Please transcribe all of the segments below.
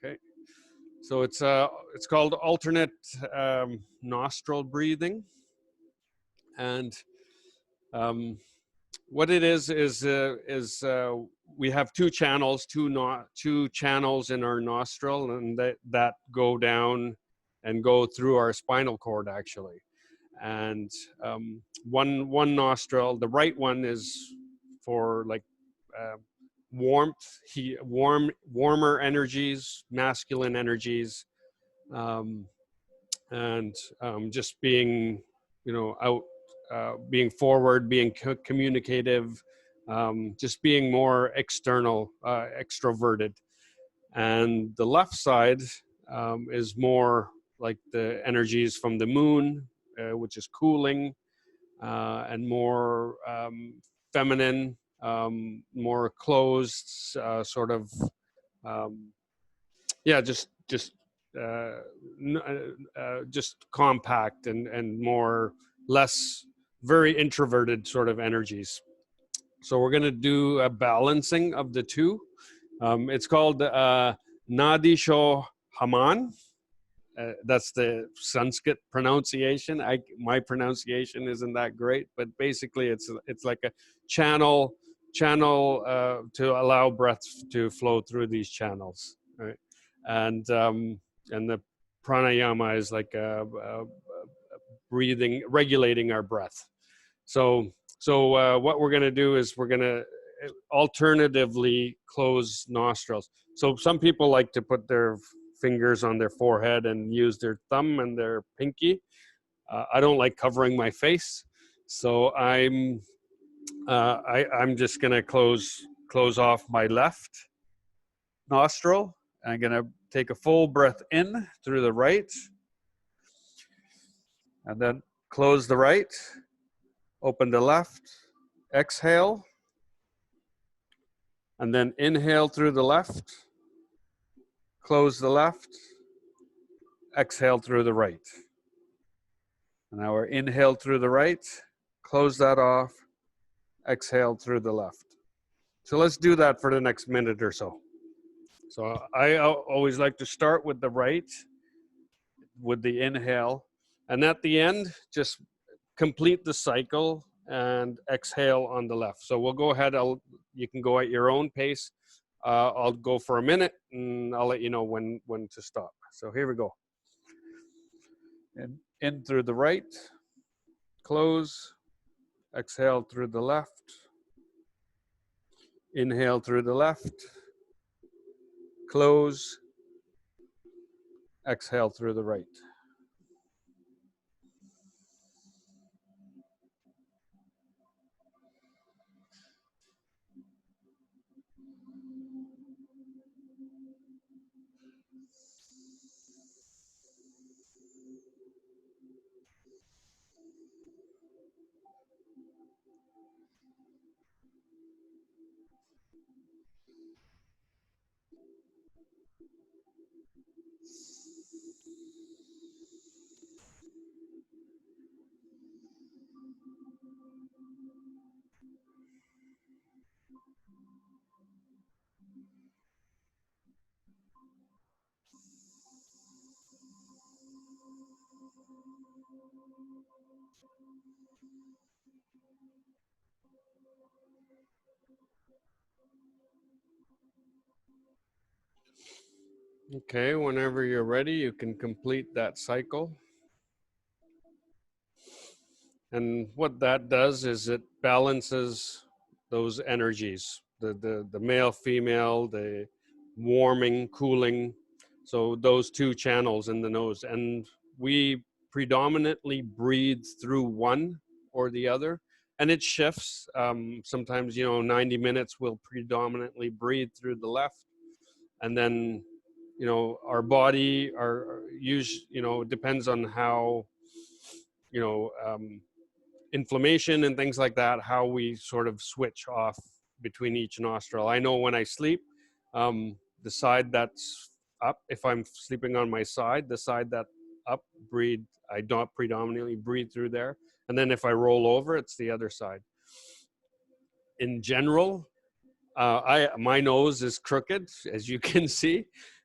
Okay. So it's called alternate nostril breathing, and what it is we have two channels, two channels in our nostril, and that go down and go through our spinal cord actually. And one nostril, the right one, is for like warmth, warmer energies, masculine energies, and just being, out, being forward, being communicative, just being more external, extroverted. And the left side is more like the energies from the moon, which is cooling, and more feminine, more closed, sort of, yeah, just compact and more less, very introverted sort of energies. So we're going to do a balancing of the two. It's called Nadisho Haman. That's the Sanskrit pronunciation. My pronunciation isn't that great, but basically it's like a channel to allow breath to flow through these channels, right? And the pranayama is like breathing, regulating our breath. So what we're going to do is we're going to alternatively close nostrils. So some people like to put their fingers on their forehead and use their thumb and their pinky. I don't like covering my face, so I'm just going to close off my left nostril. I'm going to take a full breath in through the right, and then close the right, open the left, exhale, and then inhale through the left, close the left, exhale through the right. And now we're inhale through the right, close that off, exhale through the left. So let's do that for the next minute or so. So I always like to start with the right, with the inhale, and at the end, just complete the cycle and exhale on the left. So we'll go ahead, you can go at your own pace. I'll go for a minute and I'll let you know when to stop. So here we go. And in through the right, close, exhale through the left, inhale through the left, close, exhale through the right. Okay, whenever you're ready, you can complete that cycle. And what that does is it balances those energies, the male, female, the warming, cooling. So those two channels in the nose. And we predominantly breathe through one or the other. And it shifts. Sometimes, 90 minutes we'll predominantly breathe through the left. And then, our body, it depends on how, inflammation and things like that, how we sort of switch off between each nostril. I know when I sleep, the side that's up, if I'm sleeping on my side, the side that up, I don't predominantly breathe through there. And then if I roll over, it's the other side. In general, my nose is crooked, as you can see.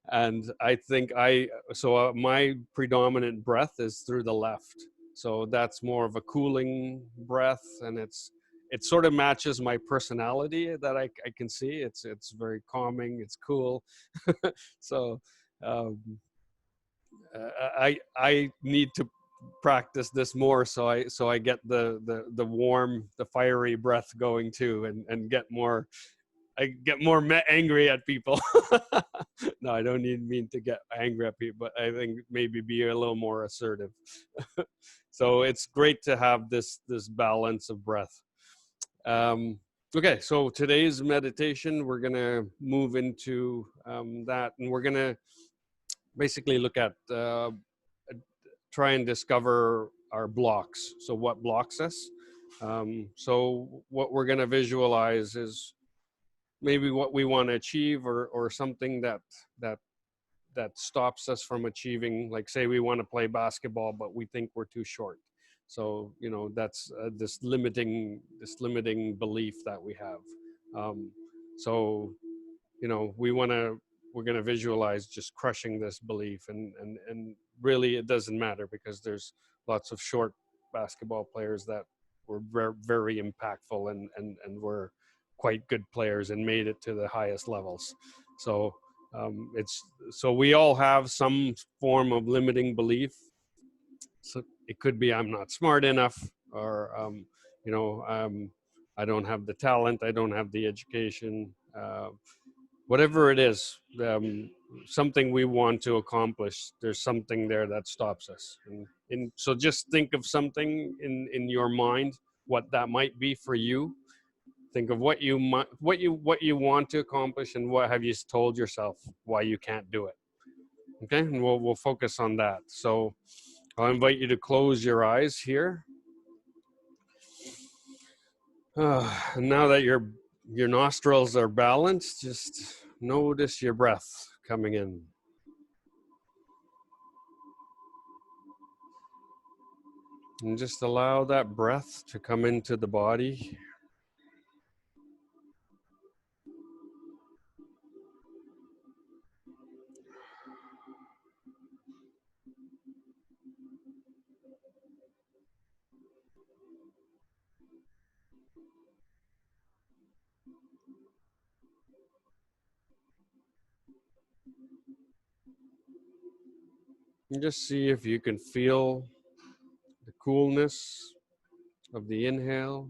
And I think my predominant breath is through the left. So that's more of a cooling breath, and it sort of matches my personality that I can see. It's very calming. It's cool. So um, I need to practice this more so I get the warm, the fiery breath going too, and get more. I get more angry at people. No, I don't mean to get angry at people, but I think maybe be a little more assertive. So it's great to have this balance of breath. Um, okay, so today's meditation, we're gonna move into that, and we're gonna basically look at try and discover our blocks. So what blocks us? So what we're gonna visualize is maybe what we want to achieve, or something that that stops us from achieving. Like, say we want to play basketball but we think we're too short. So that's this limiting belief that we have. So we're going to visualize just crushing this belief, and really it doesn't matter, because there's lots of short basketball players that were very, very impactful, and were quite good players and made it to the highest levels. So it's so we all have some form of limiting belief. So it could be, I'm not smart enough, or I don't have the talent, I don't have the education, whatever it is, something we want to accomplish, there's something there that stops us. And so just think of something in your mind, what that might be for you. Think of what you want to accomplish, and what have you told yourself why you can't do it. Okay, and we'll focus on that. So I'll invite you to close your eyes here. And now that your nostrils are balanced, just notice your breath coming in. And just allow that breath to come into the body. And just see if you can feel the coolness of the inhale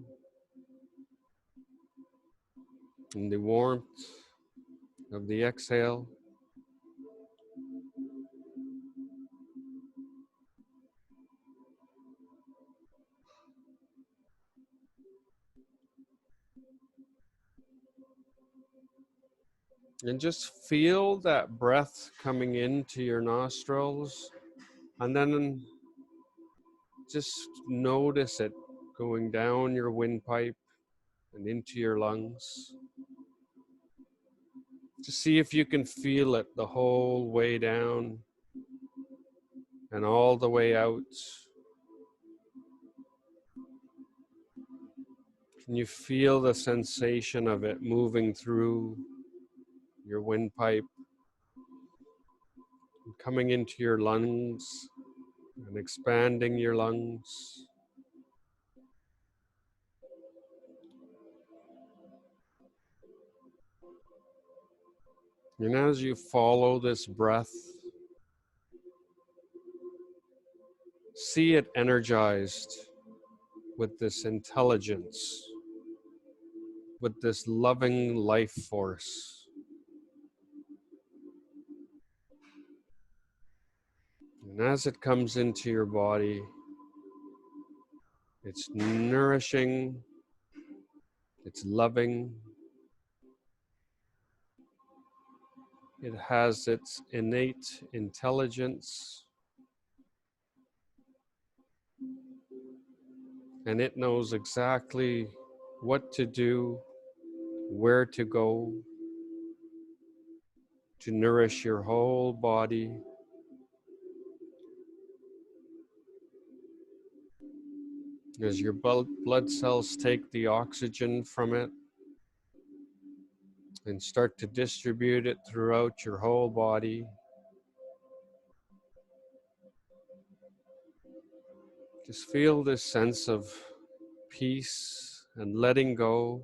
and the warmth of the exhale. And just feel that breath coming into your nostrils, and then just notice it going down your windpipe and into your lungs. Just see if you can feel it the whole way down and all the way out. Can you feel the sensation of it moving through your windpipe, coming into your lungs and expanding your lungs? And as you follow this breath, see it energized with this intelligence, with this loving life force. And as it comes into your body, it's nourishing, it's loving, it has its innate intelligence, and it knows exactly what to do, where to go, to nourish your whole body. As your blood cells take the oxygen from it, and start to distribute it throughout your whole body. Just feel this sense of peace and letting go,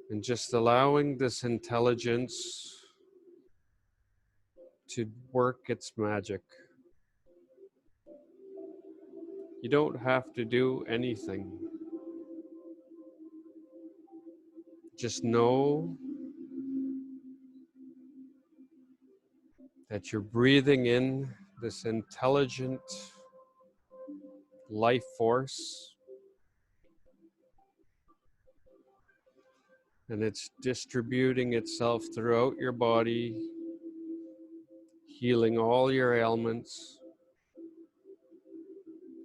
and just allowing this intelligence to work its magic. You don't have to do anything. Just know that you're breathing in this intelligent life force, and it's distributing itself throughout your body, healing all your ailments,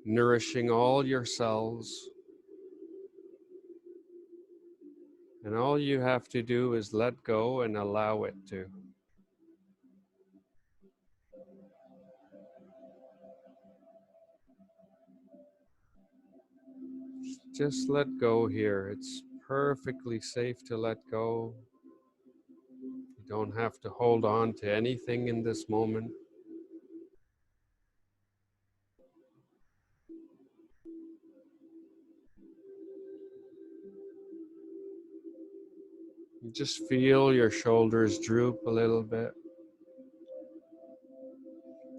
nourishing all your cells. And all you have to do is let go and allow it to. Just let go here. It's perfectly safe to let go. You don't have to hold on to anything in this moment. You just feel your shoulders droop a little bit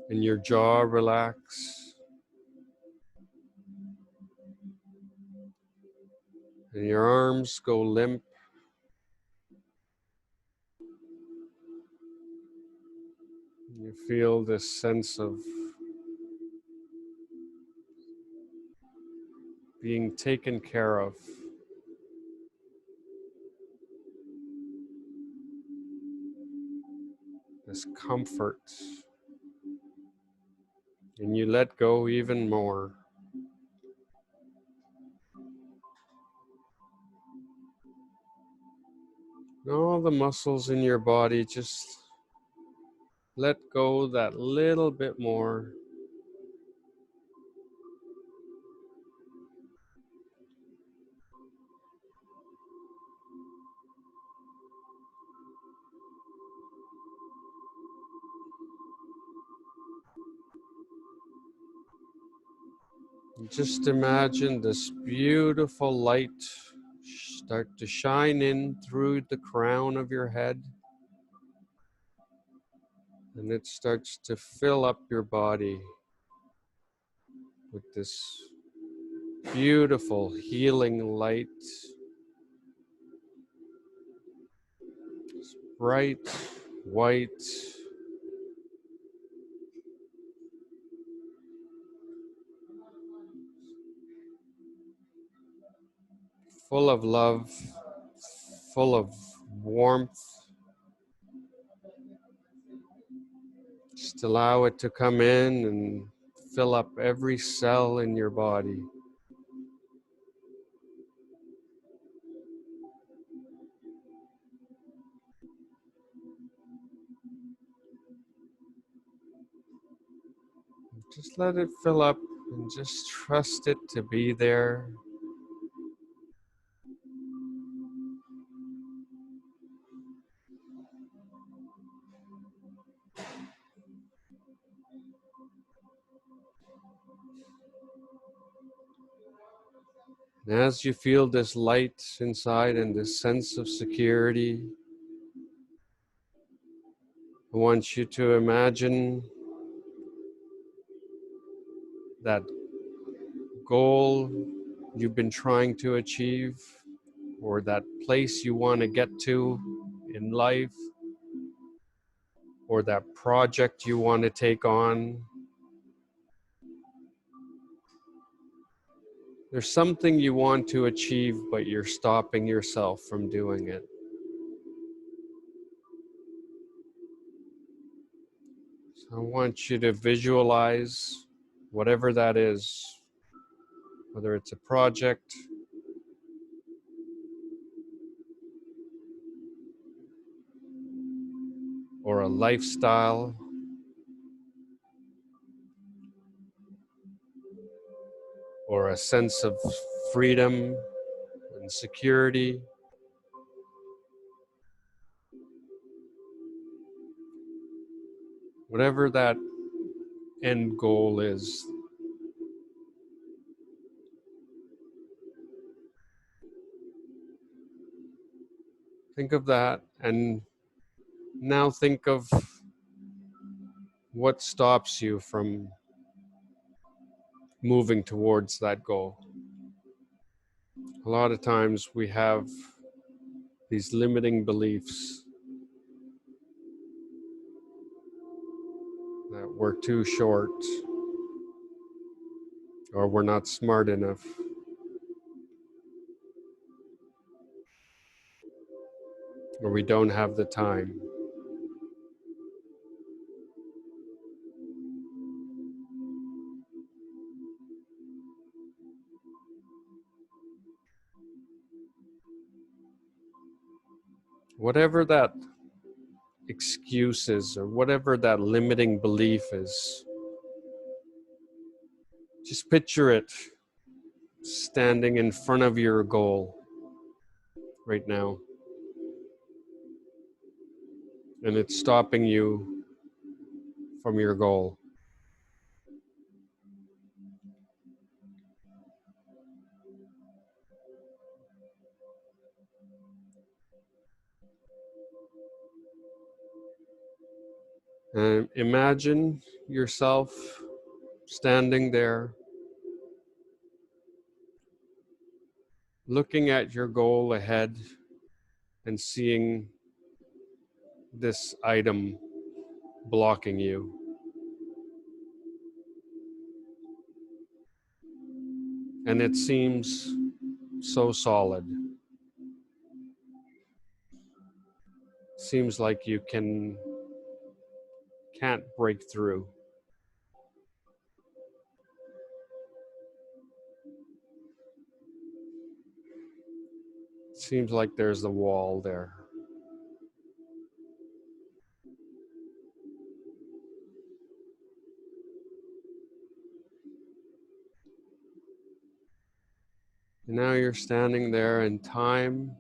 and your jaw relax and your arms go limp. You feel this sense of being taken care of. This comfort. And you let go even more. And all the muscles in your body, just let go that little bit more. Just imagine this beautiful light start to shine in through the crown of your head, and it starts to fill up your body with this beautiful healing light. It's bright, white, full of love, full of warmth. Just allow it to come in and fill up every cell in your body. Just let it fill up and just trust it to be there. And as you feel this light inside and this sense of security, I want you to imagine that goal you've been trying to achieve, or that place you want to get to in life, or that project you want to take on. There's something you want to achieve, but you're stopping yourself from doing it. So I want you to visualize whatever that is, whether it's a project, or a lifestyle, or a sense of freedom and security. Whatever that end goal is, think of that, and now think of what stops you from moving towards that goal. A lot of times we have these limiting beliefs that we're too short, or we're not smart enough, or we don't have the time. Whatever that excuse is, or whatever that limiting belief is, just picture it standing in front of your goal right now, and it's stopping you from your goal. And imagine yourself standing there, looking at your goal ahead and seeing this item blocking you. And it seems so solid. Seems like you can't break through. Seems like there's a wall there. And now you're standing there and time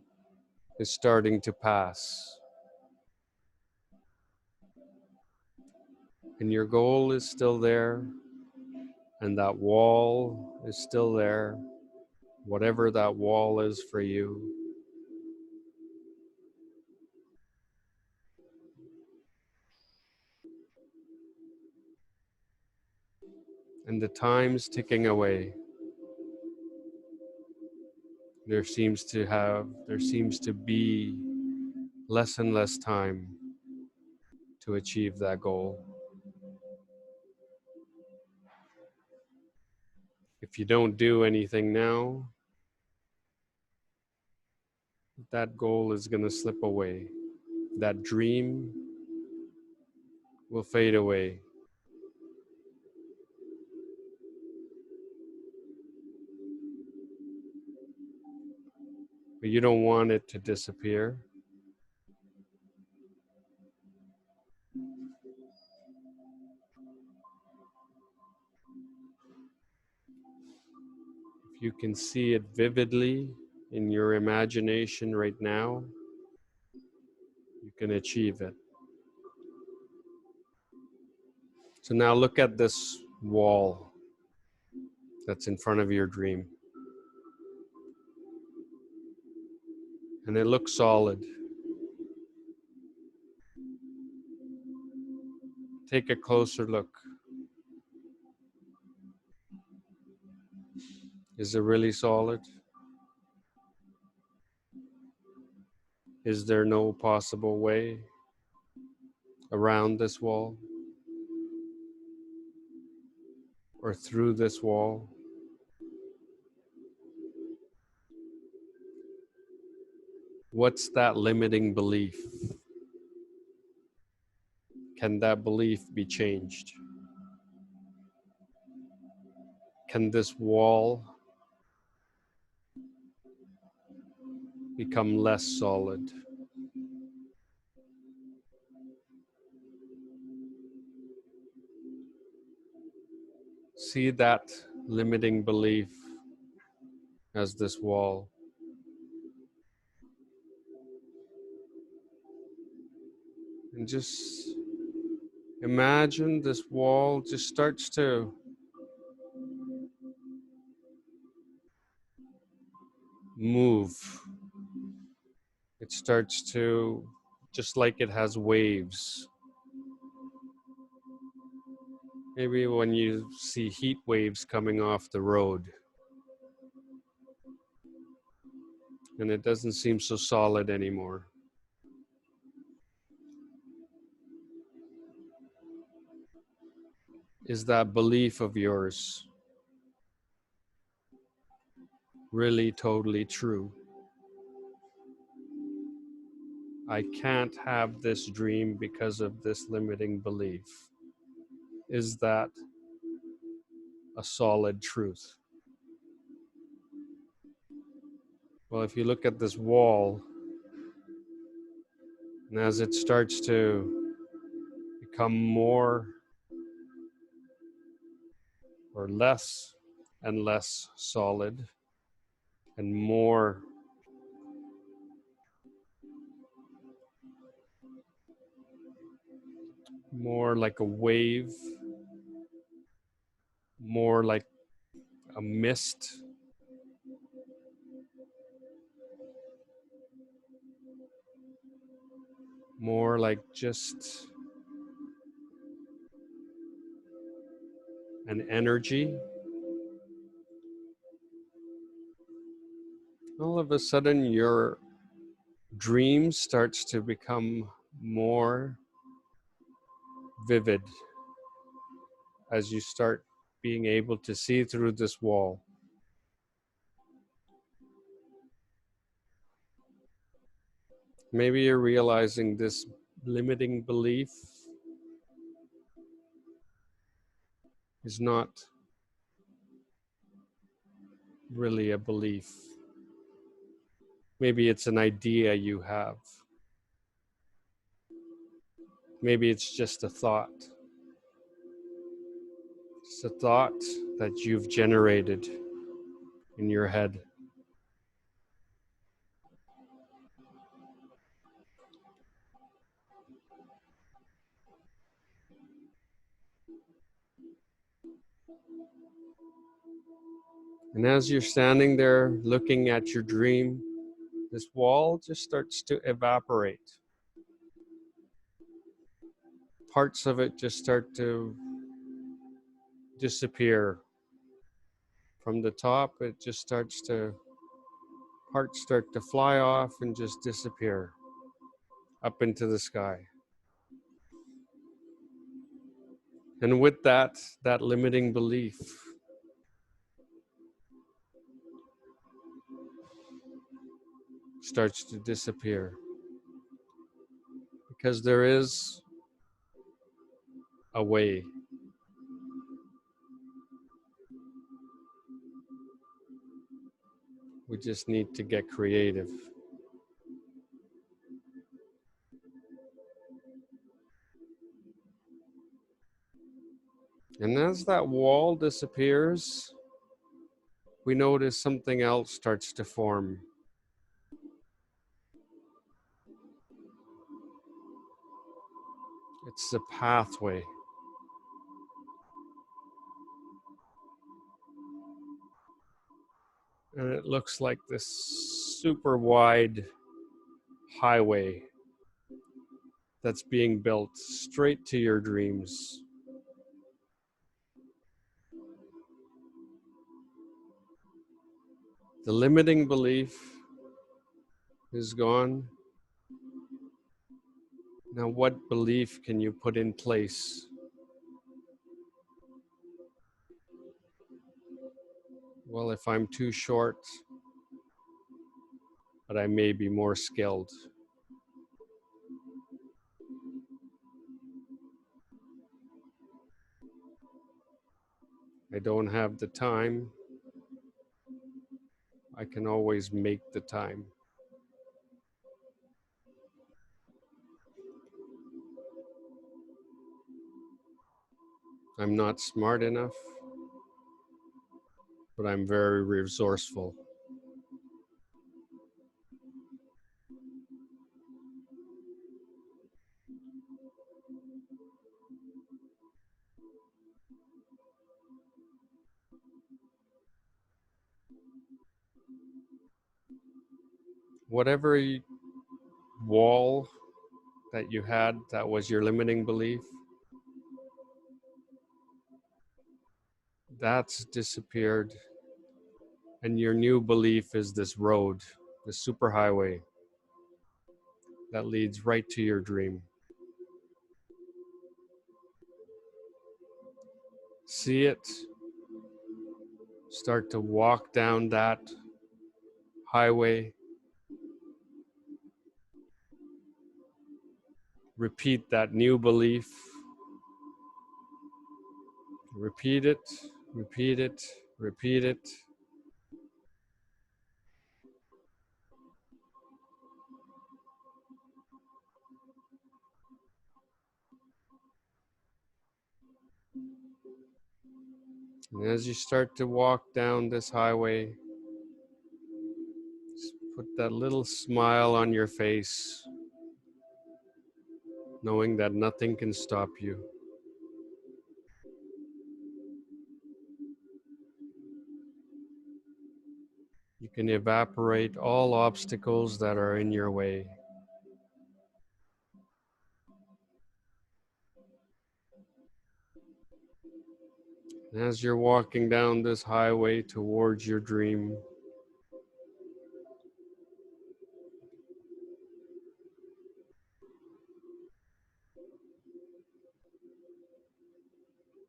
is starting to pass. And your goal is still there, and that wall is still there, whatever that wall is for you. And the time's ticking away. There seems to be less and less time to achieve that goal. If you don't do anything now, that goal is going to slip away. That dream will fade away. But you don't want it to disappear. If you can see it vividly in your imagination right now, you can achieve it. So now look at this wall that's in front of your dream. And it looks solid. Take a closer look. Is it really solid? Is there no possible way around this wall or through this wall? What's that limiting belief? Can that belief be changed? Can this wall become less solid? See that limiting belief as this wall. And just Imagine this wall just starts to move. It starts to, just like it has waves. Maybe when you see heat waves coming off the road and it doesn't seem so solid anymore. Is that belief of yours really totally true? I can't have this dream because of this limiting belief. Is that a solid truth? Well, if you look at this wall, and as it starts to become more or less and less solid, and more like a wave, more like a mist, more like just an energy, all of a sudden your dream starts to become more vivid as you start being able to see through this wall. Maybe you're realizing this limiting belief is not really a belief. Maybe it's an idea you have. Maybe it's just a thought. It's a thought that you've generated in your head. And as you're standing there looking at your dream, this wall just starts to evaporate. Parts of it just start to disappear. From the top, it just starts to, parts start to fly off and just disappear up into the sky. And with that limiting belief starts to disappear. Because there is a way. We just need to get creative. And as that wall disappears, we notice something else starts to form. It's a pathway. And it looks like this super wide highway that's being built straight to your dreams. The limiting belief is gone. Now, what belief can you put in place? Well, if I'm too short, but I may be more skilled. I don't have the time. I can always make the time. I'm not smart enough, but I'm very resourceful. whatever wall that you had that was your limiting belief, that's disappeared. And your new belief is this road, the superhighway that leads right to your dream. See it. Start to walk down that highway. Repeat that new belief. Repeat it, repeat it, repeat it. And as you start to walk down this highway, just put that little smile on your face, knowing that nothing can stop you. You can evaporate all obstacles that are in your way. And as you're walking down this highway towards your dream,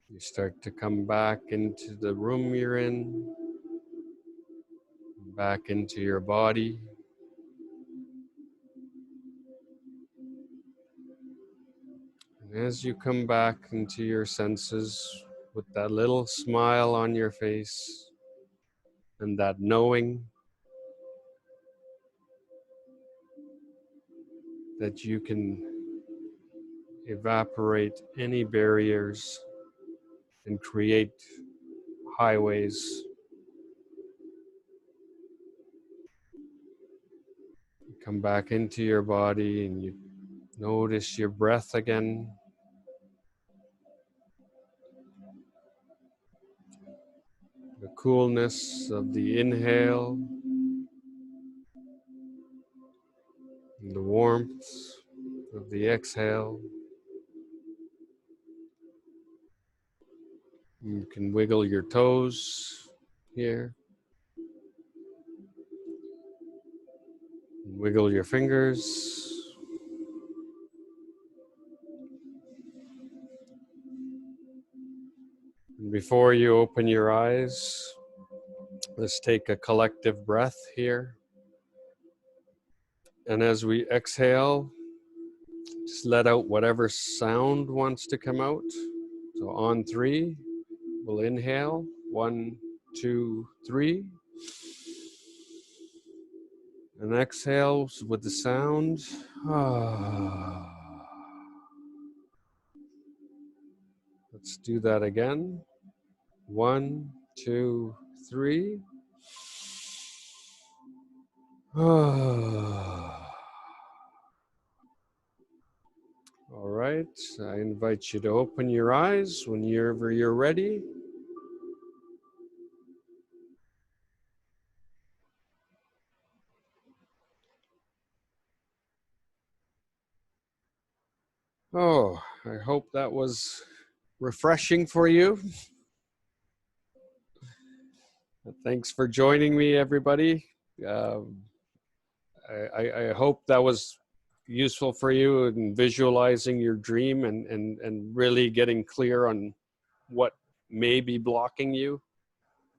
you start to come back into the room you're in, back into your body. And as you come back into your senses with that little smile on your face and that knowing that you can evaporate any barriers and create highways, you come back into your body and you notice your breath again. The coolness of the inhale and the warmth of the exhale. You can wiggle your toes here. Wiggle your fingers. And before you open your eyes, let's take a collective breath here. And as we exhale, just let out whatever sound wants to come out. So on 3, we'll inhale. 1, 2, 3. And exhale with the sound. Let's do that again. 1, 2, 3. All right, I invite you to open your eyes whenever you're ready. Oh, I hope that was refreshing for you. Thanks for joining me, everybody. I hope that was useful for you in visualizing your dream and really getting clear on what may be blocking you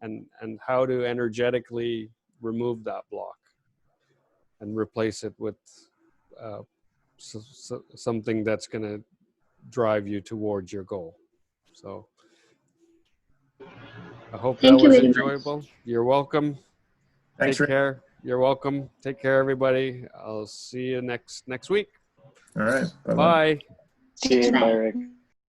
and how to energetically remove that block and replace it with something that's going to drive you towards your goal. So I hope that was enjoyable. You're welcome. Thanks, Take care. You're welcome. Take care, everybody. I'll see you next week. All right. Bye. See you. Bye, Rick.